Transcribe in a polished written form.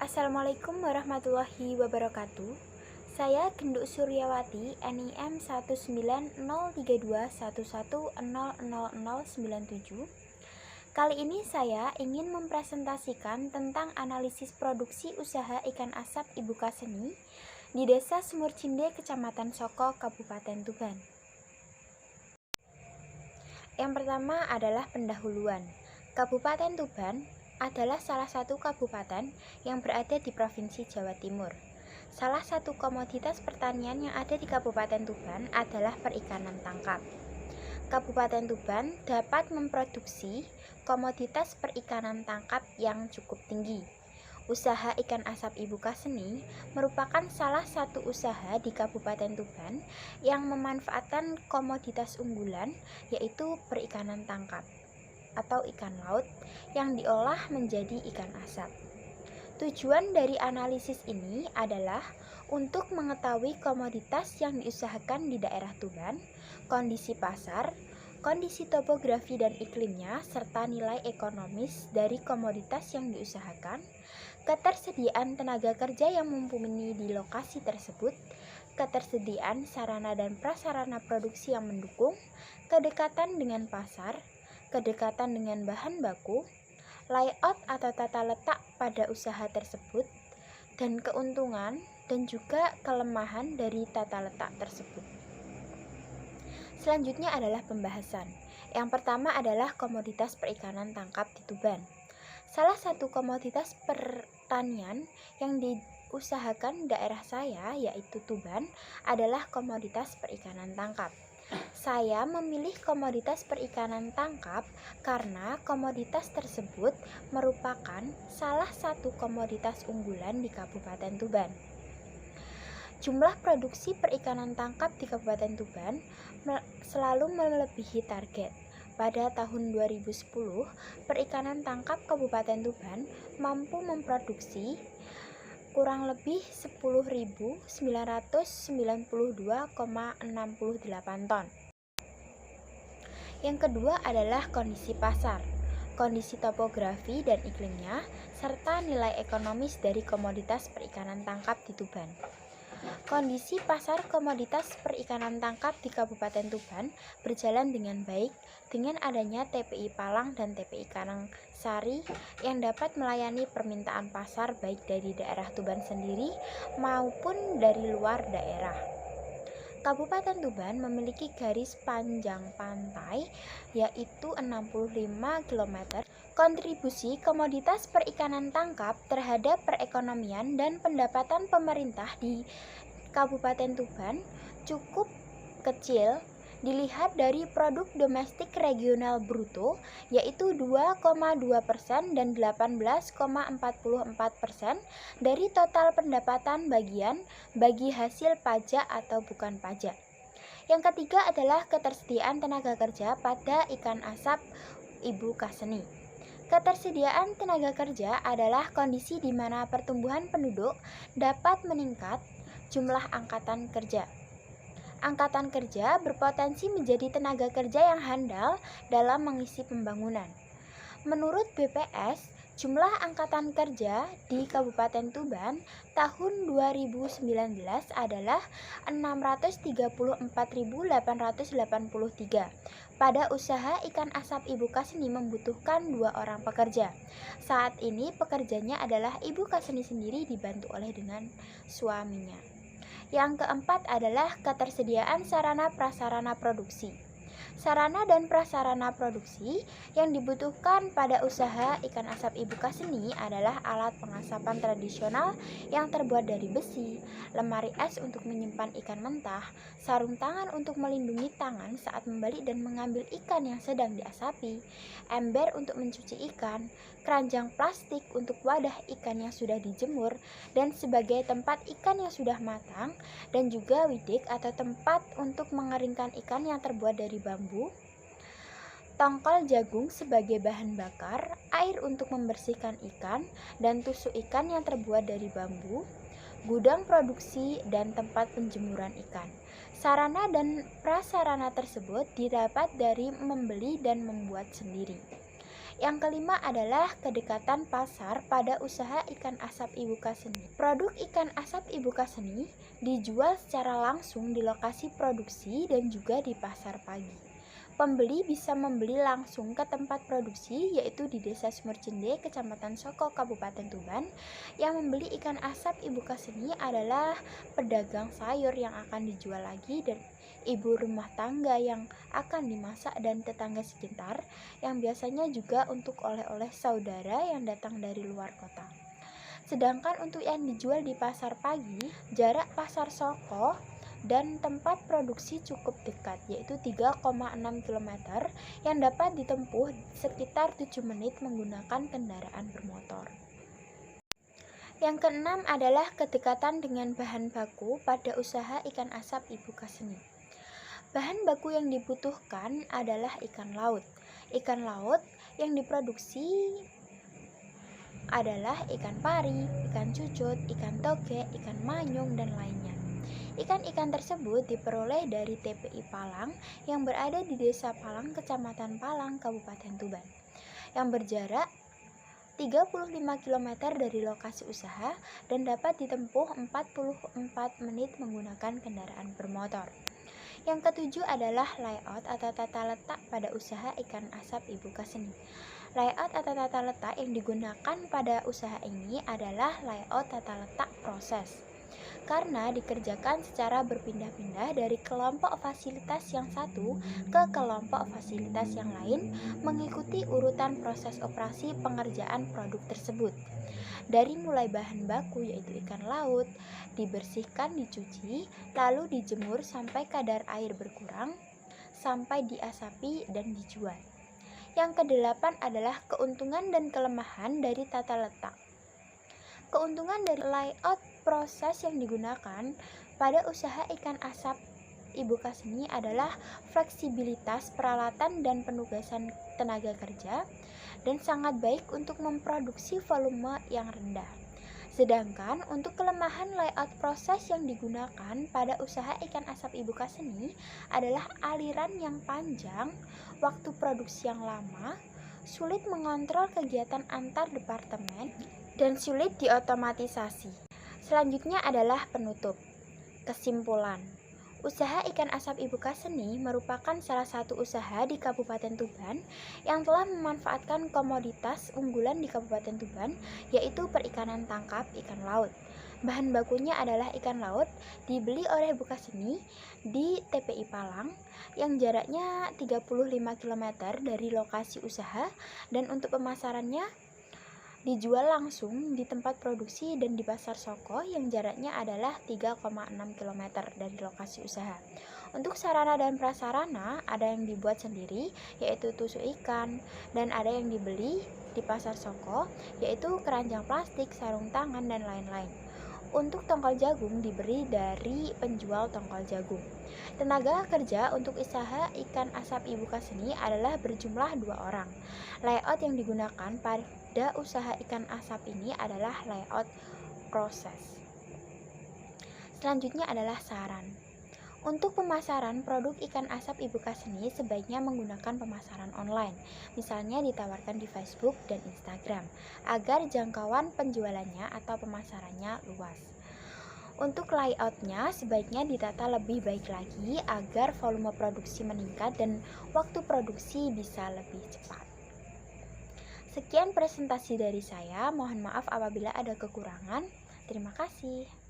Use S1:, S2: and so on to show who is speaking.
S1: Assalamualaikum warahmatullahi wabarakatuh. Saya Genduk Suryawati, NIM 1903211000097. Kali ini saya ingin mempresentasikan tentang analisis produksi usaha ikan asap Ibu Kaseni di Desa Sumur Cinde, Kecamatan Soko, Kabupaten Tuban. Yang pertama adalah pendahuluan. Kabupaten Tuban adalah salah satu kabupaten yang berada di Provinsi Jawa Timur. Salah satu komoditas pertanian yang ada di Kabupaten Tuban adalah perikanan tangkap. Kabupaten Tuban dapat memproduksi komoditas perikanan tangkap yang cukup tinggi. Usaha ikan asap Ibu Kaseni merupakan salah satu usaha di Kabupaten Tuban yang memanfaatkan komoditas unggulan, yaitu perikanan tangkap atau ikan laut yang diolah menjadi ikan asap. Tujuan dari analisis ini adalah untuk mengetahui komoditas yang diusahakan di daerah Tuban, kondisi pasar, kondisi topografi dan iklimnya, serta nilai ekonomis dari komoditas yang diusahakan, ketersediaan tenaga kerja yang mumpuni di lokasi tersebut, ketersediaan sarana dan prasarana produksi yang mendukung, kedekatan dengan pasar, kedekatan dengan bahan baku, layout atau tata letak pada usaha tersebut, dan keuntungan dan juga kelemahan dari tata letak tersebut. Selanjutnya adalah pembahasan. Yang pertama adalah komoditas perikanan tangkap di Tuban. Salah satu komoditas pertanian yang diusahakan daerah saya, yaitu Tuban, adalah komoditas perikanan tangkap. Saya memilih komoditas perikanan tangkap karena komoditas tersebut merupakan salah satu komoditas unggulan di Kabupaten Tuban. Jumlah produksi perikanan tangkap di Kabupaten Tuban selalu melebihi target. Pada tahun 2010, perikanan tangkap Kabupaten Tuban mampu memproduksi kurang lebih 10.992,68 ton. Yang kedua adalah kondisi pasar, kondisi topografi dan iklimnya, serta nilai ekonomis dari komoditas perikanan tangkap di Tuban. Kondisi pasar komoditas perikanan tangkap di Kabupaten Tuban berjalan dengan baik dengan adanya TPI Palang dan TPI Karangsari yang dapat melayani permintaan pasar baik dari daerah Tuban sendiri maupun dari luar daerah. Kabupaten Tuban memiliki garis panjang pantai yaitu 65 km. Kontribusi komoditas perikanan tangkap terhadap perekonomian dan pendapatan pemerintah di Kabupaten Tuban cukup kecil dilihat dari produk domestik regional bruto yaitu 2,2% dan 18,44% dari total pendapatan bagian bagi hasil pajak atau bukan pajak. Yang ketiga adalah ketersediaan tenaga kerja pada ikan asap Ibu Kaseni. Ketersediaan tenaga kerja adalah kondisi di mana pertumbuhan penduduk dapat meningkat jumlah angkatan kerja. Angkatan kerja berpotensi menjadi tenaga kerja yang handal dalam mengisi pembangunan. Menurut BPS, jumlah angkatan kerja di Kabupaten Tuban tahun 2019 adalah 634.883. Pada usaha ikan asap Ibu Kaseni membutuhkan 2 orang pekerja. Saat ini pekerjanya adalah Ibu Kaseni sendiri dibantu oleh dengan suaminya. Yang keempat adalah ketersediaan sarana prasarana produksi. Sarana dan prasarana produksi yang dibutuhkan pada usaha ikan asap Ibu Kaseni adalah alat pengasapan tradisional yang terbuat dari besi, lemari es untuk menyimpan ikan mentah, sarung tangan untuk melindungi tangan saat membalik dan mengambil ikan yang sedang diasapi, ember untuk mencuci ikan, keranjang plastik untuk wadah ikan yang sudah dijemur dan sebagai tempat ikan yang sudah matang, dan juga widik atau tempat untuk mengeringkan ikan yang terbuat dari bambu, tongkol jagung sebagai bahan bakar, air untuk membersihkan ikan, dan tusuk ikan yang terbuat dari bambu, gudang produksi, dan tempat penjemuran ikan. Sarana dan prasarana tersebut didapat dari membeli dan membuat sendiri. Yang kelima adalah kedekatan pasar pada usaha ikan asap Ibu Kaseni. Produk ikan asap Ibu Kaseni dijual secara langsung di lokasi produksi dan juga di pasar pagi. Pembeli bisa membeli langsung ke tempat produksi, yaitu di Desa Sumurcende, Kecamatan Soko, Kabupaten Tuban. Yang membeli ikan asap Ibu Kaseni adalah pedagang sayur yang akan dijual lagi, dan ibu rumah tangga yang akan dimasak, dan tetangga sekitar yang biasanya juga untuk oleh-oleh saudara yang datang dari luar kota. Sedangkan untuk yang dijual di pasar pagi, jarak pasar Soko dan tempat produksi cukup dekat, yaitu 3,6 km yang dapat ditempuh sekitar 7 menit menggunakan kendaraan bermotor. Yang keenam adalah kedekatan dengan bahan baku pada usaha ikan asap Ibu Kaseni. Bahan baku yang dibutuhkan adalah ikan laut. Ikan laut yang diproduksi adalah ikan pari, ikan cucut, ikan toge, ikan manyung, dan lainnya. Ikan-ikan tersebut diperoleh dari TPI Palang yang berada di Desa Palang, Kecamatan Palang, Kabupaten Tuban, yang berjarak 35 km dari lokasi usaha dan dapat ditempuh 44 menit menggunakan kendaraan bermotor. Yang ketujuh adalah layout atau tata letak pada usaha ikan asap Ibu Kaseni. Layout atau tata letak yang digunakan pada usaha ini adalah layout tata letak proses, karena dikerjakan secara berpindah-pindah dari kelompok fasilitas yang satu ke kelompok fasilitas yang lain mengikuti urutan proses operasi pengerjaan produk tersebut. Dari mulai bahan baku yaitu ikan laut, dibersihkan, dicuci, lalu dijemur sampai kadar air berkurang, sampai diasapi dan dijual. Yang kedelapan adalah keuntungan dan kelemahan dari tata letak. Keuntungan dari layout proses yang digunakan pada usaha ikan asap Ibu Kaseni adalah fleksibilitas peralatan dan penugasan tenaga kerja, dan sangat baik untuk memproduksi volume yang rendah. Sedangkan untuk kelemahan layout proses yang digunakan pada usaha ikan asap Ibu Kaseni adalah aliran yang panjang, waktu produksi yang lama, sulit mengontrol kegiatan antar departemen, dan sulit diotomatisasi. Selanjutnya adalah penutup. Kesimpulan, usaha ikan asap Ibu Kaseni merupakan salah satu usaha di Kabupaten Tuban yang telah memanfaatkan komoditas unggulan di Kabupaten Tuban, yaitu perikanan tangkap ikan laut. Bahan bakunya adalah ikan laut, dibeli oleh Ibu Kaseni di TPI Palang yang jaraknya 35 km dari lokasi usaha, dan untuk pemasarannya dijual langsung di tempat produksi dan di pasar Soko yang jaraknya adalah 3,6 km dari lokasi usaha. Untuk sarana dan prasarana ada yang dibuat sendiri, yaitu tusuk ikan, dan ada yang dibeli di pasar Soko, yaitu keranjang plastik, sarung tangan, dan lain-lain. Untuk tongkol jagung diberi dari penjual tongkol jagung. Tenaga kerja untuk usaha ikan asap Ibu Kaseni adalah berjumlah 2 orang. Layout yang digunakan pada usaha ikan asap ini adalah layout proses. Selanjutnya adalah saran. Untuk pemasaran produk ikan asap Ibu Kaseni sebaiknya menggunakan pemasaran online, misalnya ditawarkan di Facebook dan Instagram, agar jangkauan penjualannya atau pemasarannya luas. Untuk layoutnya sebaiknya ditata lebih baik lagi agar volume produksi meningkat dan waktu produksi bisa lebih cepat. Sekian presentasi dari saya, mohon maaf apabila ada kekurangan. Terima kasih.